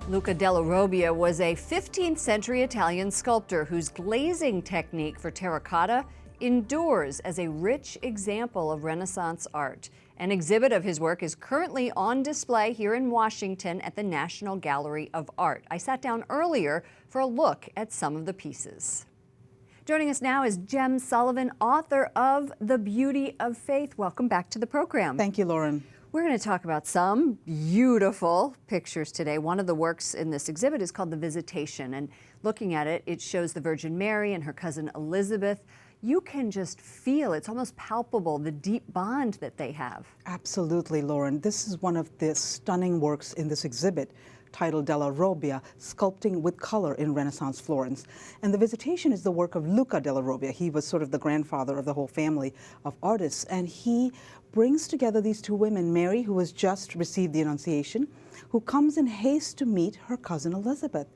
Luca della Robbia was a 15th century Italian sculptor whose glazing technique for terracotta endures as a rich example of Renaissance art. An exhibit of his work is currently on display here in Washington at the National Gallery of Art. I sat down earlier for a look at some of the pieces. Joining us now is Jem Sullivan, author of The Beauty of Faith. Welcome back to the program. Thank you, Lauren. We're going to talk about some beautiful pictures today. One of the works in this exhibit is called The Visitation, and looking at it, it shows the Virgin Mary and her cousin Elizabeth. You can just feel, it's almost palpable, the deep bond that they have. Absolutely, Lauren. This is one of the stunning works in this exhibit, titled Della Robbia, Sculpting with Color in Renaissance Florence. And The Visitation is the work of Luca della Robbia. He was sort of the grandfather of the whole family of artists, and he brings together these two women, Mary, who has just received the Annunciation, who comes in haste to meet her cousin Elizabeth.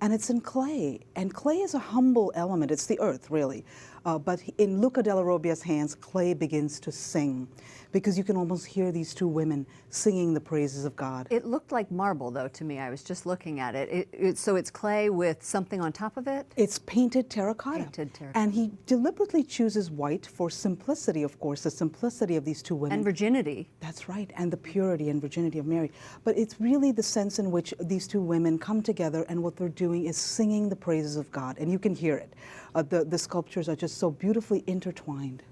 And it's in clay, and clay is a humble element. It's the earth, really. But in Luca della Robbia's hands, clay begins to sing, because you can almost hear these two women singing the praises of God. It looked like marble, though, to me. I was just looking at it. So it's clay with something on top of it? It's painted terracotta. Painted terracotta. And he deliberately chooses white for simplicity, of course, the simplicity of these two women. And virginity. That's right, and the purity and virginity of Mary. But it's really the sense in which these two women come together, and what they're doing is singing the praises of God, and you can hear it. The sculptures are just so beautifully intertwined.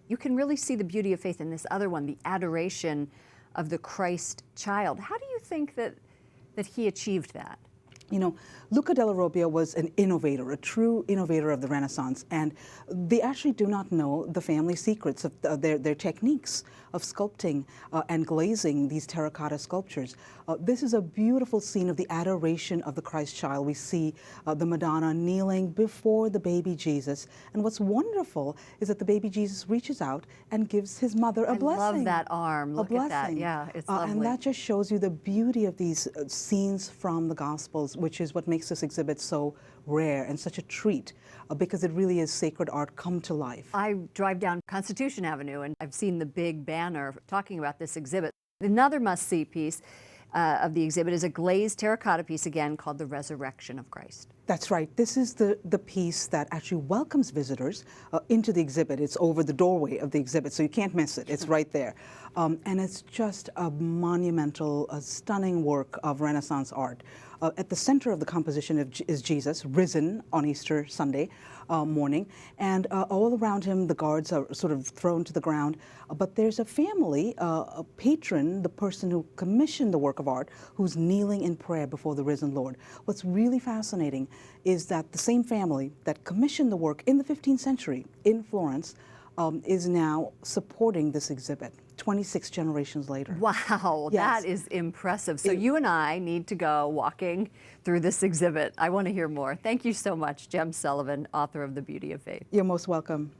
You can really see the beauty of faith in this other one, the Adoration of the Christ child. How do you think that he achieved that? You know, Luca della Robbia was an innovator, a true innovator of the Renaissance, and they actually do not know the family secrets of their techniques of sculpting and glazing these terracotta sculptures. This is a beautiful scene of the Adoration of the Christ child. We see the Madonna kneeling before the baby Jesus, and what's wonderful is that the baby Jesus reaches out and gives his mother a blessing. I love that arm. Look at that. Yeah, it's lovely. And that just shows you the beauty of these scenes from the Gospels, which is what makes this exhibit so rare and such a treat, because it really is sacred art come to life. I drive down Constitution Avenue, and I've seen the big banner talking about this exhibit. Another must-see piece of the exhibit is a glazed terracotta piece, again, called The Resurrection of Christ. That's right. This is the piece that actually welcomes visitors into the exhibit. It's over the doorway of the exhibit, so you can't miss it. It's right there. And it's just a monumental, stunning work of Renaissance art. At the center of the composition is Jesus, risen on Easter Sunday morning, and all around him the guards are sort of thrown to the ground. But there's a family, a patron, the person who commissioned the work of art, who's kneeling in prayer before the risen Lord. What's really fascinating is that the same family that commissioned the work in the 15th century in Florence is now supporting this exhibit 26 generations later. Wow, Yes. that is impressive. So you and I need to go walking through this exhibit. I want to hear more. Thank you so much, Jem Sullivan, author of The Beauty of Faith. You're most welcome.